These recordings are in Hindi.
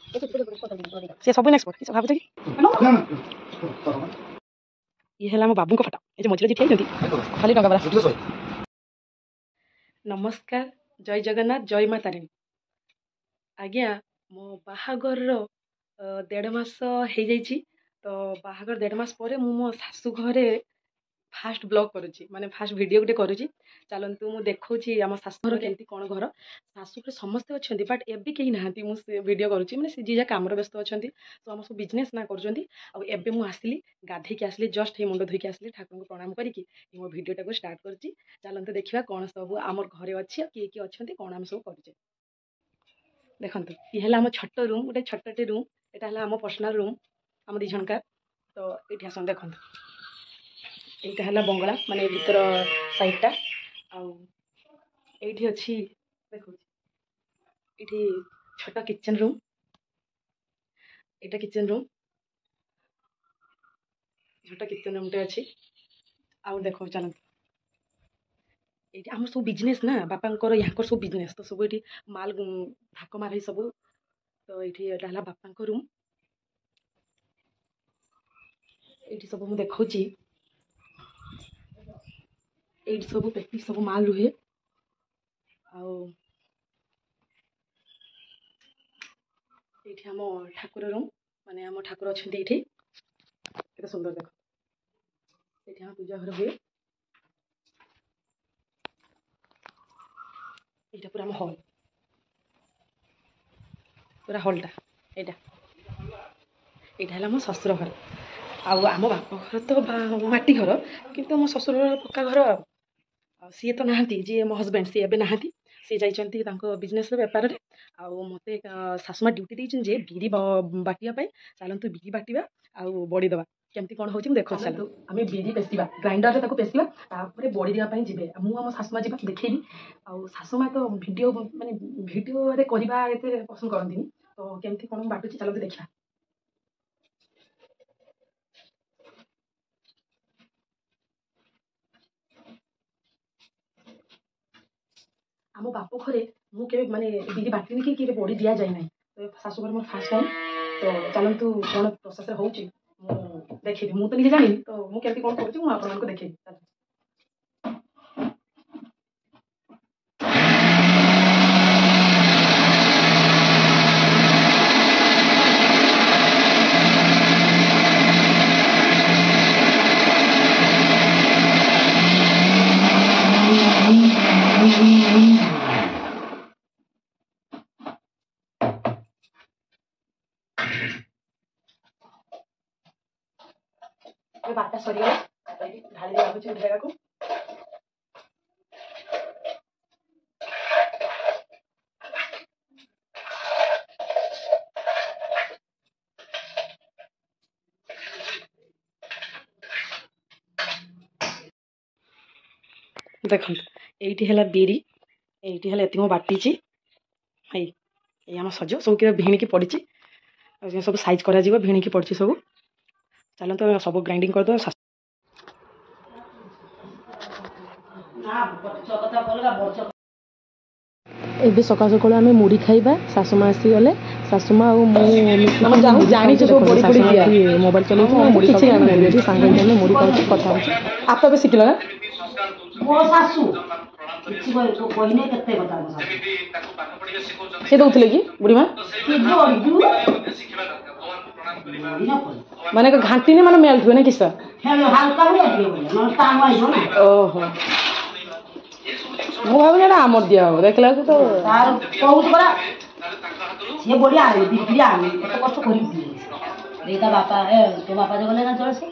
से सब एक्सपर्ट किस भाबुछ कि ये है बाबू को फटा ये मझे ठिया खाली टंका बरा। नमस्कार जय जगन्नाथ जय माँ तारिणी। आज्ञा मो बाहागर 1.5 मास हो जाइए तो बाहागर 1.5 मास पर मो शाशु घरे फास्ट ब्लॉग करुच्ची माने फास्ट वीडियो गोटे करुच्ची। चलतु मु देखी आम शाशु घर केमती कौन घर शाशु घर समस्ते अच्छा बट एबी कहीं ना मुझे वीडियो करुच्ची मैंने सी जी कम व्यस्त अच्छा तो आम सब बिजनेस ना कर आसली गाधेकी आसली जस्ट ये मुंड धोईकी आसली ठाकुर को प्रणाम करके मो भिडियोटा को स्टार्ट करुच्ची। चलते देखा कौन सब आम घरे अच्छे किए किए अच्छा कौन आम सब करुचे देखो ये है आम छोट रूम गोटे छोटे रूम यहाँ आम पर्सनाल रूम आम दी झणकार तो ये आस देखो এইটা হলা বঙ্গলা মানে ভিতর সাইডটা এইটি ଅଛି দেখুছি এটি ছোট কিচেন রুম এটা কিচেন রুম ছোট কিচেন রুমটা ଅଛି ଆଉ দেখো ଚାଲ এইটি আমার সব বিজনেস না বাপাঙ্কর ইয়াঙ্কর সব বিজনেস তো সব এটি মাল ধাক মারি সব তো এইটি এটা হলা বাপাঙ্ক রুম এইটি সব মু দেখাউছি ये सब पेटी सब माल रुहे आम ठाकुर रूम माने आम ठाकुर अच्छा ये सुंदर देख ये आम पूजा घर हुए यहाँ पूरा आम हल पूरा हलटा यहाँ आम शशुर घर आम बाप घर तो माटी घर किंतु मो शशुर पक्का घर सी तो नहांती जी मो हजबैंड सी एबे नहांती सी जाइछंती तांको बिजनेस बेपार रे आ मते सासुमा ड्यूटी देइछन जे बिरी बाटिया चलतु बिरी बाटिबा आ बड़ी दबा केमती कौन होची देखो चलो आम बिरी पेसिबा ग्राइंडर रे ताको पेसिबा तापर बड़ी देवा पई जिबे मु हम सासुमा जिबा देखैबी आ सासुमा तो वीडियो माने वीडियो रे करबा एते पसंद करंतीनी तो केमती कौन बाटुची चलतु देखा आम बाप घरे मुझे माने बिरी बाटी कि बड़ी दि जाए ना तो शाशुघर मोर फास्ट टाइम तो चलतु कौन प्रोसेस हो देखेबी मु तो निजे जानी तो मुझे कौन करूँ देखेबी बाटा सरीगला ढाली रखुच्छे गोटे जगह को देखो ये है बिरी ये है ये बाटी ये आम सज सब भिणिकी पड़ी सब साइज कर भिणिकी पड़ी सब चलते सब ग्राइंडिंग कर दो ए सका सका आम मुड़ी खाइबा सासुमा आसी गले सासुमा मोबाइल चलो मुड़ी सांगे मुड़ी खाऊ कथा आप शिखल ना से दौले कि बुढ़ी माँ माने घाटी ने माने मेल ना किस ओहो मु भाव आमर दिया हो देखला तो देखा बापा है तो बापा जो गले ना चल से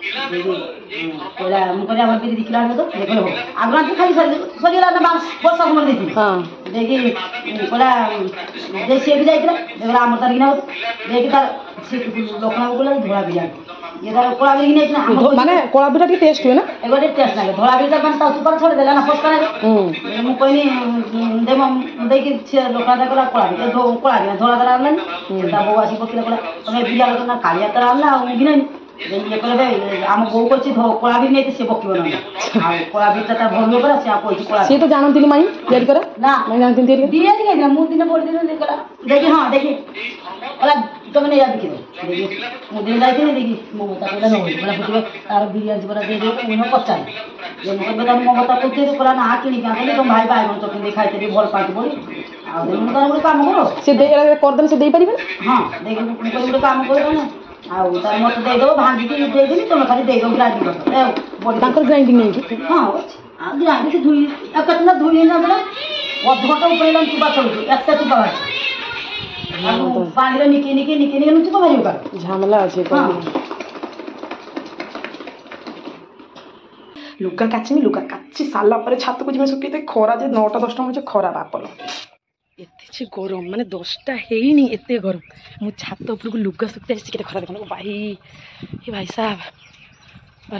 कोला मुकरे हमर पे दिखला तो देखलो आगरा से खाली सरीला ना वर्ष हमर देखी हां देखी कोला जैसे भी जाइतला देखला हमर तार गिना देखि तार से लोकना बोला धोला बिया ये तार कोला बिया नहीं माने कोला बिया की टेस्ट हुए ना एगोटे टेस्ट लागे धोला बिया मन ता ऊपर छोड़ देला ना फसका मु कोनी देम देखि से लोकना दा कोला बिया दो कोला बिया धोला दरा ना ता बो आसी पकिला कोला तमे बिया लो ना कालिया तार ना गिना ये कहले आम बो कोची कोला बिया नहीं से पकिबो ना कोला बिया ता भरलो करा से आप कोला से तो जानती नि माई तैयारी करा ना मैं जानती तैयारी दिया दिया मु दिन बोल दिन देखला देखि हां देखि कोला तुम नहीं बिकी दो मुझे जाइए देखी ममता कहला न बोला बुझे तार बिरियानी बरा दे दो उन्हें पचार ये मुझे बता ममता को दे कोला ना किनी का कहले तुम भाई भाई चटनी दे खाइते भी भल पाती बोली आ देनु तार गोटे काम करो से दे कर देन से दे परिबे हां देख गोटे काम करो ना आ तार मत दे दो भांजी के दे देनी तुम खाली दे दो ग्राइंडिंग कर ए बड़ी तांकर ग्राइंडिंग नहीं हां आ ग्राइंडिंग से धुई एकतना धुई ना बोला अध घंटा ऊपर लाइन चुबा चलू एकटा चुबा पानी रे निके निके निके निके नुची तो मारियो का झमेला আছে তো लुगा काची साला पर छात को जिमे सुकी खरा जे 9टा 10टा मुझे खरा बापल एते गरम माने 10टा हेइनी एते गरम मु छात ऊपर को लुगा सुकते आसी के खरा देखो भाई ए भाई साहब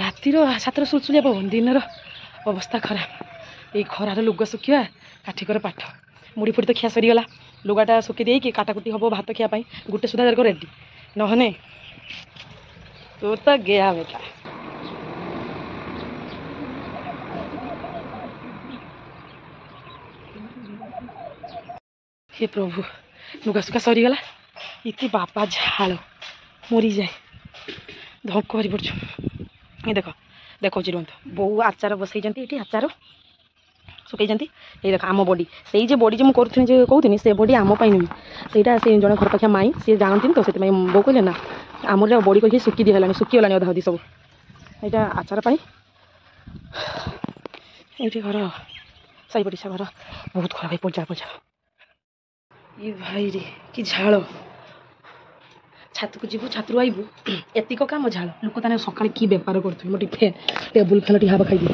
रातिर छातर सुलसुलिया पवन दिन अवस्था खराब ए खरार लुगा सुखिया काठिकर पाठ मुड़ी फुड़ी तो खिया सरीगला लुगाटा सुखी देकी काटाकुटी हम भात खिया गोटे सुधा दरकार रेडी नहने तो गया बेटा हे प्रभु लुगा सुखा सरीगला इति बापा झाड़ मरी जाए धक्क कर पड़छ ये देख देखो रुहत बो आचार बसई ये आचार सुकई ये देख आम बडी से बडी जो मुझे कहूनी से बडी आम नुह से जन घर पाखिया माई सी जानती तो से बो कहले ना आम बडी कह सुखी दिहला सुखीगला अधा अधी सब यहाँ आचार पाई ये घर साई पड़िशा घर बहुत खराब है पजा पजा ये भाई रे कि झाड़ छात को जीवु छात्रु आईबु एतिक काम झाड़ लोक ताने सकाळे की बेपार करथि मोटी फैन टेबुल फैन टी हाबा खाई दी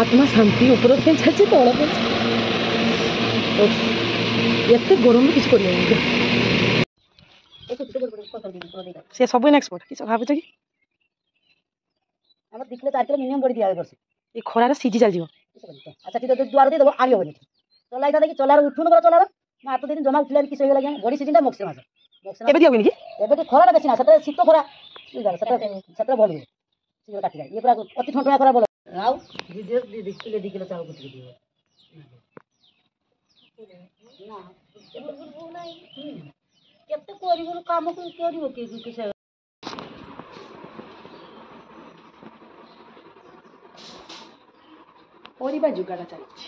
आत्मा शांति ऊपर फैन छाची तळ फैन एते गरम में किछ करियो से सब एक्सपर्ट किछ भाबुछ कि हम दिखले 4 किलो मिनिमम बड़ी दिया करछ ए खरार सीजी चल जीव अच्छा ठीक द्वार दे दबो आगे होनी चलाई था कि चलार उठुन कर चलार मैं हाथ दिन जमा उठला किस होगा बड़ी सीजन मक्सी मास एबे दियो कि एबे खरा बेसी ना सतरे शीत खरा सतरे भल हुए शीघ्र काटी जाए ये पूरा अति ठंडा खरा बोल आउ दीदी किलो 2 किलो चाउ कुटी दियो ना केते करिवो काम को करिवो के किस परिबा जुगाड़ा चलछि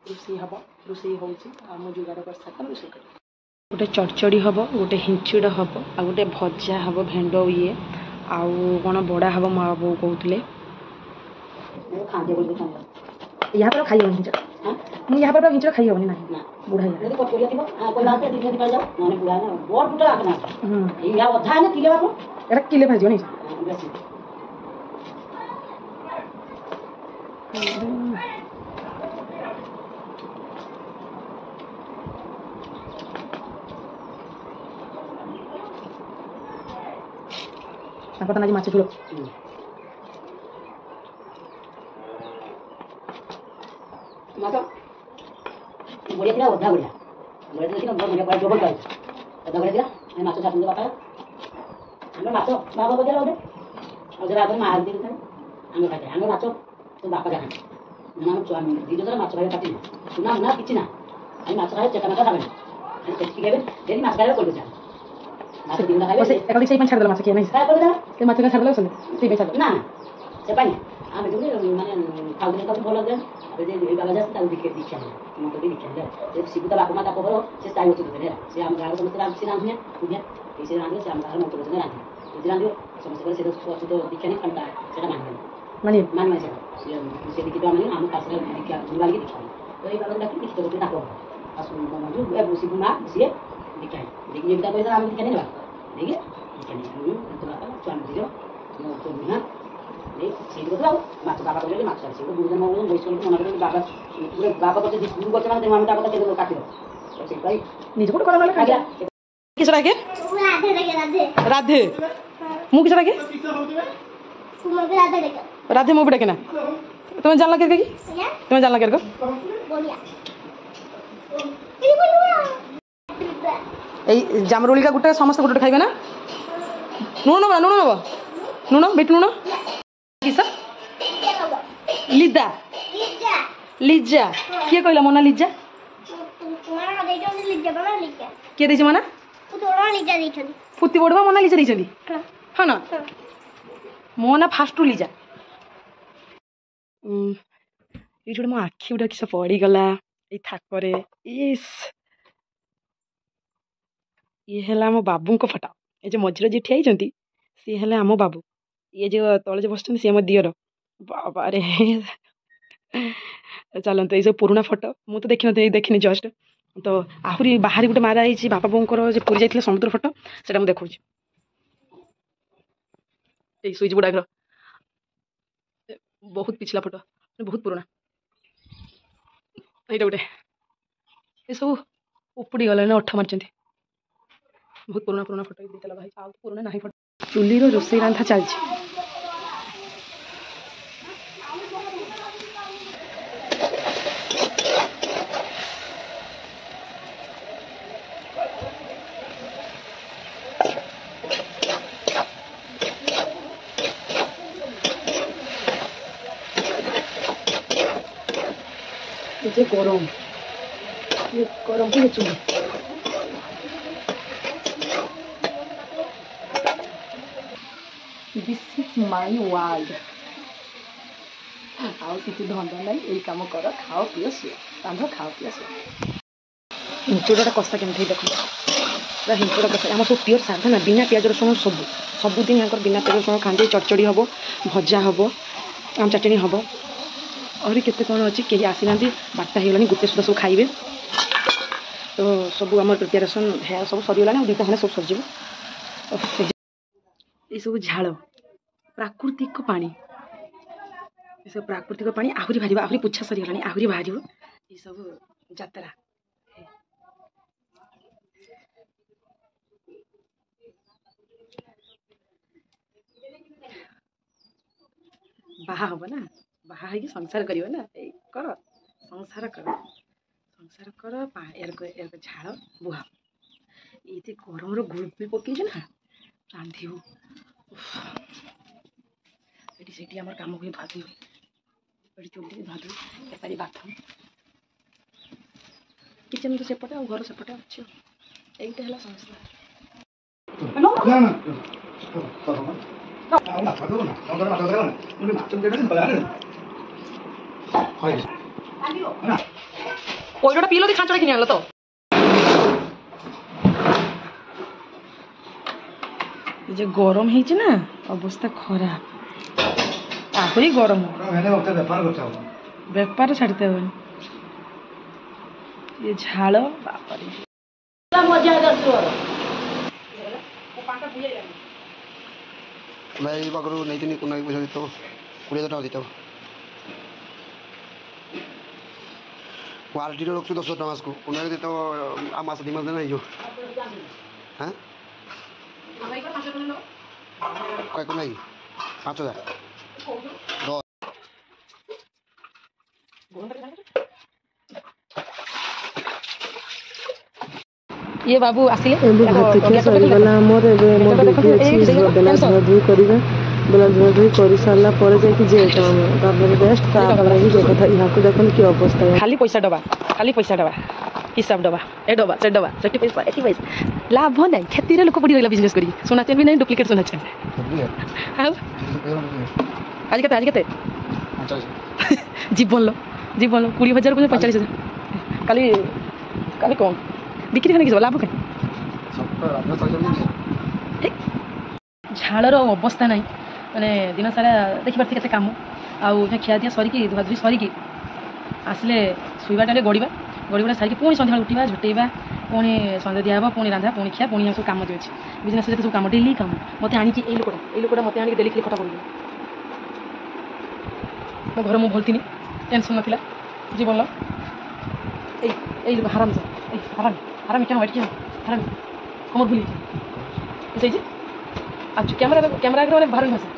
रोषे हम रोषे होम जुगाड़ कर साथ रोषे कर गोटे चड़चड़ी हम गोटे हिंचुड़ हम आ गोटे भजा हम भेंड ये आउ कौन बड़ा हम माँ बो कहते यहाँ पर खाई हम मुझे यहाँ पर हिंचुड़ खाई हेनी ना बुढ़ा किले भाजी नहीं apa tanah masuk dulu masuk boleh tidak udah boleh tidak boleh kalau double kali udah boleh tidak ini masuk satu apa ame masuk bapak bagaimana udah udah apa mahal din kan ame masuk tuh bapak jangan nama suami itu tuh masuk aja tapi sunah na kicina ini masuk aja cekana kan ini cekik jadi masuk aja kalau bisa masuk di mana Oke, kalau saya pancar dalam masuk ya nih. Saya boleh saya masuk ke dalam sana. Saya pancar. Nah, siapa nih? Ame juga mana tahu dia kamu bola kan? Ada dia kalau jadi tahu dikit dikit. Cuma tuh dikit dah. Jadi si kita lakukan apa kalau si tahu itu benar. Si amgar sama terang si namanya, punya. Si namanya si amgar mau terus nanti. Jadi nanti sama sekali si itu dikit kan tak. Saya mana? Mana sih? Si dikit mana? Ame kasih dikit jual lagi dikit. Jadi kalau dikit dikit itu tak apa. Pas mau maju, si bunga si dikit. Jadi kita boleh ambil dikit ni lah. देखिए तो स्वामी दियो तो बिना नहीं सीट को लाओ माछ बाबा बोले माछ से को बुझन mo बोइस को मना करे बाबा पूरे बाबा को जे गुरु बचना दे हम बाबा के काटी दो तो से भाई निज को करा वाला काटिया किसरा के राधे राधे मु किसरा के तुम के राधे देख राधे मु बेटा के ना तुम जानला के की तुम जानला के को बोलिया এই জামরুলিকা গোটে সমস্ত গোটে খাইবে না নুন নব নুন নব নুন বিট নুন কিসা লিদা লিজা কিଏ କହିଲା ମୋନା ଲିଜା किए देछि मना पुती बड़वा मना लिजा देछंदी हां ना मोना फास्ट रु लिजा ये जोड़े मो आखि उडा किस पड़ी गला ए थाकरे इस ये हेला मो बाबू को फटा ए जो मझिरे जे ठिया हिचंती सी हेला आमो बाबू ये जो तळे जे बसछन सी मो दियर बाबा रे चलते ये सब पुराना फोटो मु तो देखनी जस्ट तो आहरी बाहरी गोटे मारा है बापा बोकर पुरी जाइए समुद्र फोटो से देखा सुइच गुड़ाक बहुत पिछला फोटो बहुत पुराना ये गोटे ये सब उपड़ी गला अठ मार्च बहुत पुराना पुराना फोटो देता भाई आउ पुराना ना फोटो चुली रोसई रांधा चलती ये गरम चुली दिस इज माय वर्ल्ड आउ किसी धंदा ना यही कम कर खाओ पीओ शुए रांध खाओ पीओ शुए हिंचुड़ा कषा केमती देख पूरा हिंचुड़ा कषा आम सब प्योर साधा ना बिना पियाज रसुण सबुदिन यहाँ बिना पियाज रसुण खाते चटचड़ी हम भजा हम आम चटनी हम और केते कौन अच्छी कहीं आसी ना बारटा हो गोटे सुधा सब खाइबे तो सब आम प्रिपेरेसन है सब सरीगला दुटा है सब सरज ये सब झाड़ प्राकृतिक पानी ये सब प्राकृतिक पानी आहरी बाहर आहरी पुछा सरीगला आहरी बाहर ये सब जात्रा बाहा हम ना बाहा है संसार करियो ना कर संसार कर यार झाड़ बुहा ये गरम गुड़गुड़ी पकई ना रांधि ये आम कम हुए धुआ धुई चुली धुआ धुई एपारी बाथरूम किचन तो सेपटे और घर सेपटे अच्छे यहीटा है संसार ओइटा पीलो दी खांचड़ा किने आनलो तो जे गरम हेछि ना अवस्था खराब आहरी गरम बेपार छाड़ते हो ये झाड़ बापरे भाई पाखु नहीं कुना पैसा देते 20,000 टका देते क्वालिटी रखु 10,000 टका को कुना देते मस 2 मास नहीं हाँ कई को नहीं 5,000 ये बाबू आसिले सरीगला मोर मो बेटी अच्छी बेला धुआधुई करेंगे बेला धुआधुई कर सारा पर जे काम रेस्ट जो कथा यहाँ को देख कि अवस्था है खाली पैसा डबा हिसाब डबा ए डबा से पैसा एटी पैसा लाभ ना खेती लोक पड़ी रहा बिजनेस करी सोना चेन भी नहीं डुप्लिकेट सोना चेन आज के जीवन लो 20,000 को 45,000 काली कौन बिक्री करने लाभ कहीं झाड़र अवस्था ना मैंने दिन सारा देखिए केते काम आउ खिया दिया सरिकी धुआधुई सरिकी आसले शुवा टाइम गड़ीबा सारिकी पुणी सन्ध्या उठा झुटेबा पुणी सन्ध्या दिया पुणी रांधा पुणी खिया पुणी सब कम दिए बिजनेस सब कम डेली कम मत आनी लोकटा मत आनी डेली खाली खटा कर मो घर मुझे भलती टेंशन नाला जीवन हराम हराम क्या क्या हराम कमर भूल आज कैमरा आगे बाहर भाषा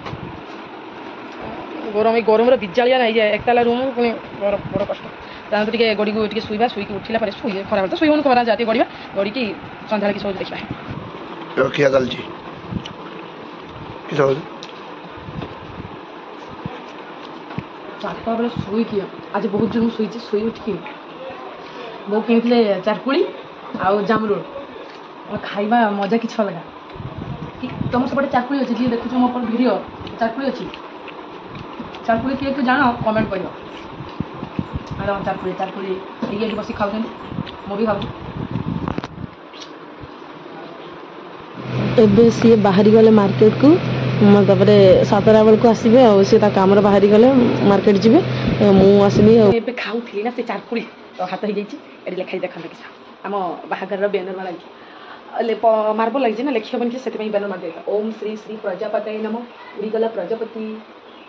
गरम बिजालिया ना एकताला रूम पुणी बड़ कष्ट तांत गड़ी को शुवा शुईक उठला खरा तो शुई खरा जाती गड़ा गड़ी की सन्ध्या कि सब देखा क्या चलती चार्टा बेले शुईक आज बहुत जन शुई उठिकी ବୋଉ କିଣିଥିଲେ ଚାରକୁଳି ଆଉ ଜାମୁରୋଳ ଖାଇବା ମଜା କିଛି ଅଲଗା। କି ତମର ସେପଟେ ଚାରକୁଳି ଅଛି? ଯିଏ ଦେଖୁଛ ମୋ ଉପରେ ଭିଡ଼ିଓ ଚାରକୁଳି ଅଛି? ଚାରକୁଳି କିଏ କିଏ ଜାଣ କମେଣ୍ଟ କରିବ। ମ୍ୟାଡ଼ାମ ଚାରକୁଳି ଏଇଠି ବସି ଖାଉଛନ୍ତି, ମୁଁ ବି ଖାଉଛି। ଏବେ ସିଏ ବାହାରି ଗଲେ ମାର୍କେଟକୁ, ତାପରେ 7ଟା ବେଳକୁ ଆସିବେ ଆଉ। ସିଏ ତା କାମରେ ବାହାରି ଗଲେ ମାର୍କେଟ ଯିବେ, ମୁଁ ଆସିନି ଆଉ। ଏବେ ଖାଉଥିଲି ନା ସେ ଚାରକୁଳି, ତ ହାତ ହେଇଯାଇଛି। ଏଠି ଲେଖା ଦେଖନ୍ତୁ କିଛି ଆମ ବାହାଘରର ବ୍ୟାନର ଲାଗିଛି, ମାର୍ବଲ ଲାଗିଛି ନା, ଲେଖି ହେବନି କି, ସେଥିପାଇଁ ବ୍ୟାନର ମାରିଦେଲା। ଓମ୍ ଶ୍ରୀ ଶ୍ରୀ ପ୍ରଜାପତି ନମ। ଉଡ଼ିଗଲା ପ୍ରଜାପତି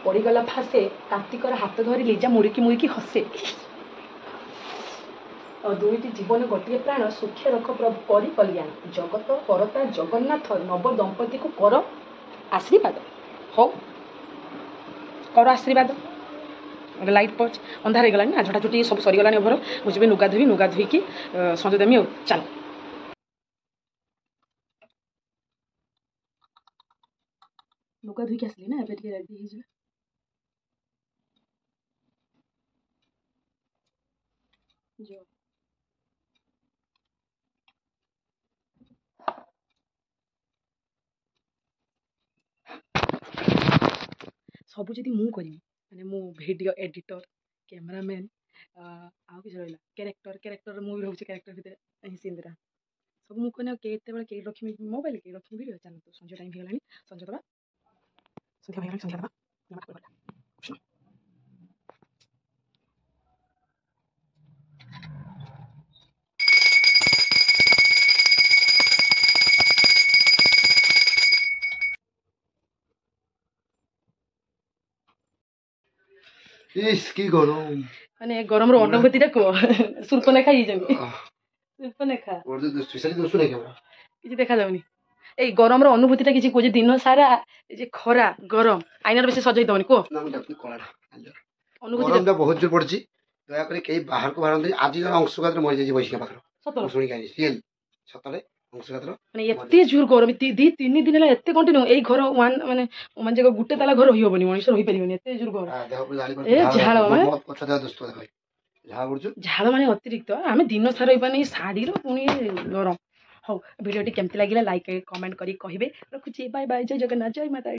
ପଡ଼ିଗଲା ଫାସେ, କାର୍ତ୍ତିକର ହାତ ଧରି ଲିଜା ମୁରିକି ମୁରିକି ହସେ। ଦୁଇଟି ଜୀବନ ଗୋଟିଏ ପ୍ରାଣ, ସୁଖେ ରଖ ପ୍ରଭୁ କରି କଲ୍ୟାଣ। ଜଗତ କରତା ଜଗନ୍ନାଥ ନବ ଦମ୍ପତିକୁ କର ଆଶୀର୍ବାଦ। ହଉ କର ଆଶୀର୍ବାଦ। ଗୋଟେ ଲାଇଟ୍ ପଚ୍ ଅନ୍ଧାର ହେଇଗଲାଣି ନା, ଝଟାଝୁଟି ସବୁ ସରିଗଲାଣି ଓଭର। ମୁଁ ଯିବି ନୁଗା ଧୋଇବି, ନୁଗା ଧୋଇକି ସଞ୍ଜ ଦେମି ଆଉ। ଚାଲ ଲୁଗା ଧୋଇକି ଆସିଲି ନା, ଏବେ ଟିକେ ରେଡ଼ି ହେଇଯିବା। ସବୁ ଯଦି ମୁଁ କରିବି, ମାନେ ମୁଁ ଭିଡ଼ିଓ ଏଡ଼ିଟର, କ୍ୟାମେରାମ୍ୟାନ୍, ଆଉ କିଛି ରହିଲା କ୍ୟାରେକ୍ଟର ମୁଁ ବି ରହୁଛି କ୍ୟାରେକ୍ଟର ଭିତରେ ସିନ୍ଦ୍ରା, ସବୁ ମୁଁ କନେ କେତେବେଳେ କେହି ରଖିବି ମୋବାଇଲ, କେହି ରଖିବି ଭିଡ଼ିଓ। ଚାଲନ୍ତୁ ସଞ୍ଜ ଟାଇମ୍ ହେଇଗଲାଣି, ସଞ୍ଜ ଦେବା। ইস কি গরম, মানে গরমর অনুভূতিটা কুহ। সুর্পনেখা ହେଇଛନ୍ତି, সুর্পনেখা ওর যে স্পেশালি দোষ নাকি আমরা କିଛି ଦେଖାଯାଉନି। ଏଇ ଗରମର ଅନୁଭୂତିଟା କିଛି କହୁଛି। ଦିନ ସାରା ଏ ଯେ ଖରା ଗରମ, ଆଇନାର ବେଶୀ ସଜେଇ ଦବନି କୁହ। ନା ମୁଁ ଯାଉଥିଲି କଳାଟା। ଅନୁଭୂତି ଗରମଟା ବହୁତ ଜୋର ପଡିଛି, ଦୟାକରି କେହି ବାହାରକୁ ବାହାରନ୍ତି। ଆଜି ଜଣେ ଅଂଶୁଘାତରେ ମରିଯାଇଛି ବୈଶିକା ପାଖରେ, ମୁଁ ଶୁଣିକି ଆଇଛି ସିଏଲ ସତରେ ଅଂଶୁଘାତର। ମାନେ ଏତେ ଜୋର ଗରମ, 2-3 ଦିନ ହେଲା ଏତେ କଣ୍ଟିନ୍ୟୁ। ଏଇ ଘର ମାନେ ଗୋଟେ ତାଲା ଘର ରହିବନି, ମଣିଷ ରହିପାରିବନି, ଏତେ ଜୋର ଗରମ। ଏ ଝାଳ ଝାଳ ମାନେ ଅତିରିକ୍ତ। ଆମେ ଦିନ ସାରା ରହିପାରୁନି, ଶାଢ଼ୀର ପୁଣି ଗରମ। ହଉ, ଭିଡ଼ିଓଟି କେମିତି ଲାଗିଲା ଲାଇକ୍ କମେଣ୍ଟ କରି କହିବେ। ରଖୁଛି, ବାଏ ବାଏ, ଜୟ ଜଗନ୍ନାଥ, ଜୟ ମାତା।